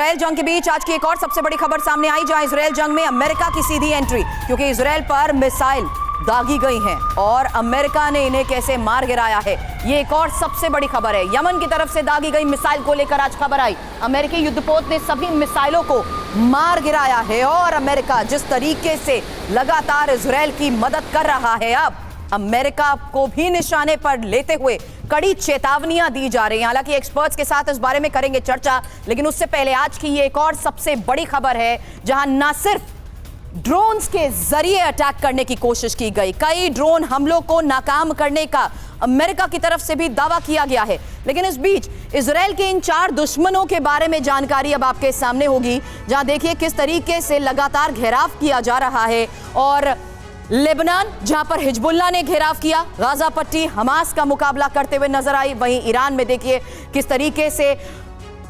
Israel जंग के बीच आज की एक और सबसे बड़ी खबर सामने आई, जहां इजराइल जंग में अमेरिका की सीधी एंट्री, क्योंकि इजराइल पर मिसाइल दागी गई हैं और अमेरिका ने इन्हें कैसे मार गिराया है, ये एक और सबसे बड़ी खबर है। यमन की तरफ से दागी गई मिसाइल को लेकर आज खबर आई। अमेरिकी युद्धपोत ने सभी मिसाइलों को मार गिराया है और अमेरिका जिस तरीके से लगातार इजराइल की मदद कर रहा है, अब अमेरिका को भी निशाने पर लेते हुए कड़ी चेतावनियां दी जा रही हैं। हालांकि एक्सपर्ट्स के साथ इस बारे में करेंगे चर्चा, लेकिन उससे पहले आज की ये एक और सबसे बड़ी खबर है, जहां ना सिर्फ ड्रोन्स के जरिए अटैक करने की कोशिश की गई, कई ड्रोन हमलों को नाकाम करने का अमेरिका की तरफ से भी दावा किया गया है। लेकिन इस बीच इजराइल के इन 4 दुश्मनों के बारे में जानकारी अब आपके सामने होगी, जहां देखिए किस तरीके से लगातार घेराव किया जा रहा है। और लेबनान, जहां पर हिजबुल्लाह ने घेराव किया, गाजा पट्टी हमास का मुकाबला करते हुए नजर आई। वहीं ईरान में देखिए किस तरीके से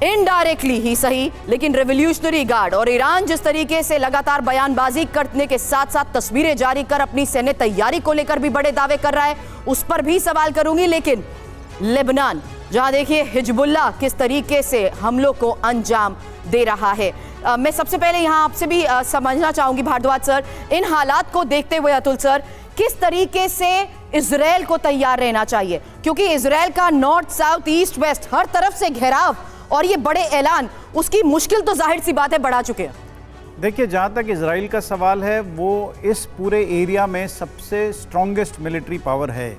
इनडायरेक्टली ही सही, लेकिन रेवोल्यूशनरी गार्ड और ईरान जिस तरीके से लगातार बयानबाजी करने के साथ साथ तस्वीरें जारी कर अपनी सैन्य तैयारी को लेकर भी बड़े दावे कर रहा है, उस पर भी सवाल करूंगी। लेकिन लेबनान, जहां देखिए हिजबुल्लाह किस तरीके से हमलों को अंजाम दे रहा है। मैं सबसे पहले यहां आपसे भी समझना चाहूंगी भारद्वाज सर, इन हालात को देखते हुए अतुल सर, किस तरीके से इजराइल को तैयार रहना चाहिए, क्योंकि इजराइल का नॉर्थ साउथ ईस्ट वेस्ट हर तरफ से घेराव और ये बड़े ऐलान, उसकी मुश्किल तो जाहिर सी बात है बढ़ा चुके हैं। देखिए, जहाँ तक इजराइल का सवाल है, वो इस पूरे एरिया में सबसे स्ट्रॉन्गेस्ट मिलिट्री पावर है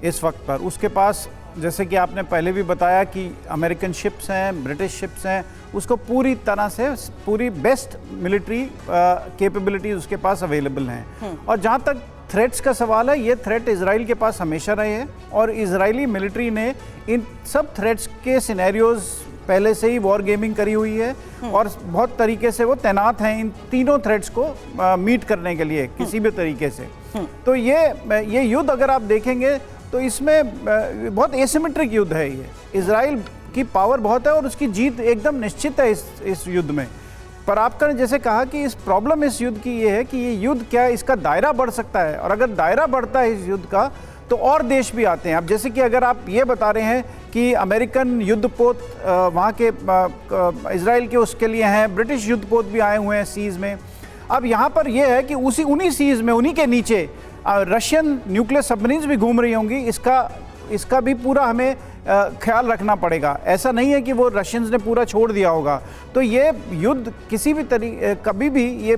इस वक्त पर। उसके पास, जैसे कि आपने पहले भी बताया कि अमेरिकन शिप्स हैं, ब्रिटिश शिप्स हैं, उसको पूरी तरह से पूरी बेस्ट मिलिट्री कैपेबिलिटीज उसके पास अवेलेबल हैं। और जहाँ तक थ्रेट्स का सवाल है, ये थ्रेट इजराइल के पास हमेशा रहे हैं और इजरायली मिलिट्री ने इन सब थ्रेट्स के सिनेरियोज पहले से ही वॉर गेमिंग करी हुई है और बहुत तरीके से वो तैनात हैं इन तीनों थ्रेट्स को मीट करने के लिए किसी भी तरीके से। तो ये युद्ध अगर आप देखेंगे तो इसमें बहुत एसिमेट्रिक युद्ध है। ये इजराइल की पावर बहुत है और उसकी जीत एकदम निश्चित है इस युद्ध में। पर आपका जैसे कहा कि इस प्रॉब्लम इस युद्ध की ये है कि ये युद्ध क्या है, इसका दायरा बढ़ सकता है, और अगर दायरा बढ़ता है इस युद्ध का तो और देश भी आते हैं। अब जैसे कि अगर आप ये बता रहे हैं कि अमेरिकन युद्धपोत वहाँ के इजराइल के उसके लिए हैं, ब्रिटिश युद्धपोत भी आए हुए हैं सीज़ में। अब यहाँ पर यह है कि उन्हीं सीज़ में, उन्हीं के नीचे रशियन न्यूक्लियर सबमरीन्स भी घूम रही होंगी। इसका भी पूरा हमें ख्याल रखना पड़ेगा। ऐसा नहीं है कि वो रशियंस ने पूरा छोड़ दिया होगा। तो ये युद्ध किसी भी कभी भी ये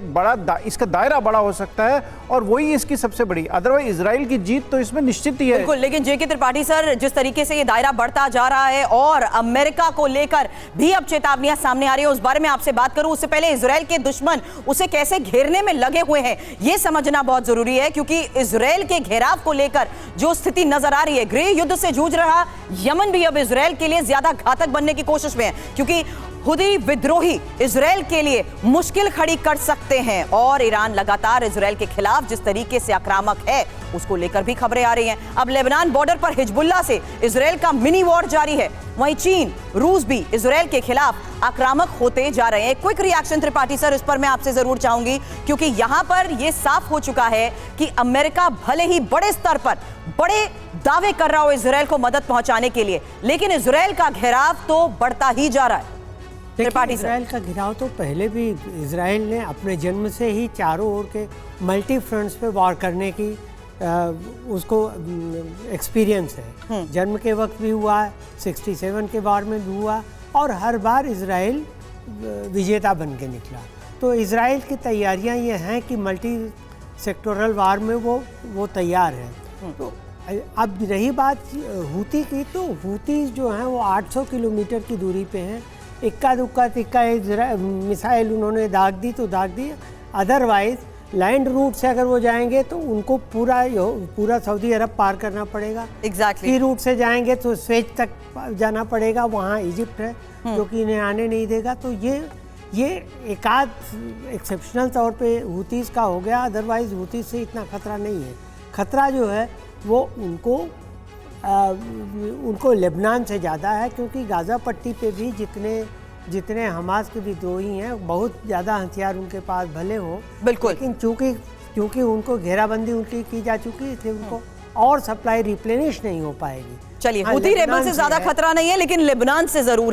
इसका दायरा बड़ा हो सकता है और वही इसकी सबसे बड़ी, अदरवाइज इजराइल की जीत तो इसमें निश्चित ही है। बिल्कुल, लेकिन जेके त्रिपाठी सर, जिस तरीके से ये दायरा बढ़ता जा रहा है और अमेरिका को लेकर भी अब चेतावनियां सामने आ रही है, उस बारे में आपसे बात करूं उससे पहले इजराइल के दुश्मन उसे कैसे घेरने में लगे हुए हैं, ये समझना बहुत जरूरी है। क्योंकि इजराइल के घेराव को लेकर जो स्थिति नजर आ रही है, गृह युद्ध से जूझ रहा यमन भी अब इजराइल के लिए ज्यादा घातक बनने की कोशिश में है, क्योंकि हुदी विद्रोही इजराइल के लिए मुश्किल खड़ी कर सकते हैं। और ईरान लगातार इजराइल के खिलाफ जिस तरीके से आक्रामक है, उसको लेकर भी खबरें आ रही हैं। अब लेबनान बॉर्डर पर हिजबुल्लाह से इजराइल का मिनी वॉर जारी है, वहीं चीन, रूस भी इजराइल के खिलाफ आक्रामक होते जा रहे हैं। क्विक रिएक्शन त्रिपाठी सर, इस पर मैं आपसे जरूर चाहूंगी, क्योंकि यहां पर यह साफ हो चुका है कि अमेरिका भले ही बड़े स्तर पर बड़े दावे कर रहा हो इजराइल को मदद पहुंचाने के लिए, लेकिन इजराइल का घेराव तो बढ़ता ही जा रहा है। इजराइल का घिराव तो पहले भी इजराइल ने अपने जन्म से ही चारों ओर के मल्टी फ्रंट्स पे वॉर करने की उसको एक्सपीरियंस है। जन्म के वक्त भी हुआ, 67 के वॉर में भी हुआ और हर बार इजराइल विजेता बन के निकला। तो इजराइल की तैयारियां ये हैं कि मल्टी सेक्टोरल वॉर में वो तैयार है। तो अब रही बात हूती की, तो हूती जो हैं वो 800 किलोमीटर की दूरी पे हैं। इक्का दुक्का तिक्का मिसाइल उन्होंने दाग दी तो दाग दी, अदरवाइज लैंड रूट से अगर वो जाएंगे तो उनको पूरा सऊदी अरब पार करना पड़ेगा। एग्जैक्टली रूट से जाएंगे तो स्वेज तक जाना पड़ेगा, वहाँ इजिप्ट है जो कि इन्हें आने नहीं देगा। तो ये एकाध एक्सेप्शनल तौर पे हूतीस का हो गया, अदरवाइज हूतीस से इतना खतरा नहीं है। खतरा जो है वो उनको लेबनान से ज़्यादा है, क्योंकि गाज़ा पट्टी पे भी जितने हमास के विद्रोही हैं, बहुत ज़्यादा हथियार उनके पास भले हो, बिल्कुल, लेकिन चूँकि उनको घेराबंदी उनकी की जा चुकी है, इसलिए उनको और सप्लाई रिप्लेनिश नहीं हो पाएगी। चलिए, हूती रेबल से ज़्यादा खतरा नहीं है, लेकिन लेबनान से ज़रूर है।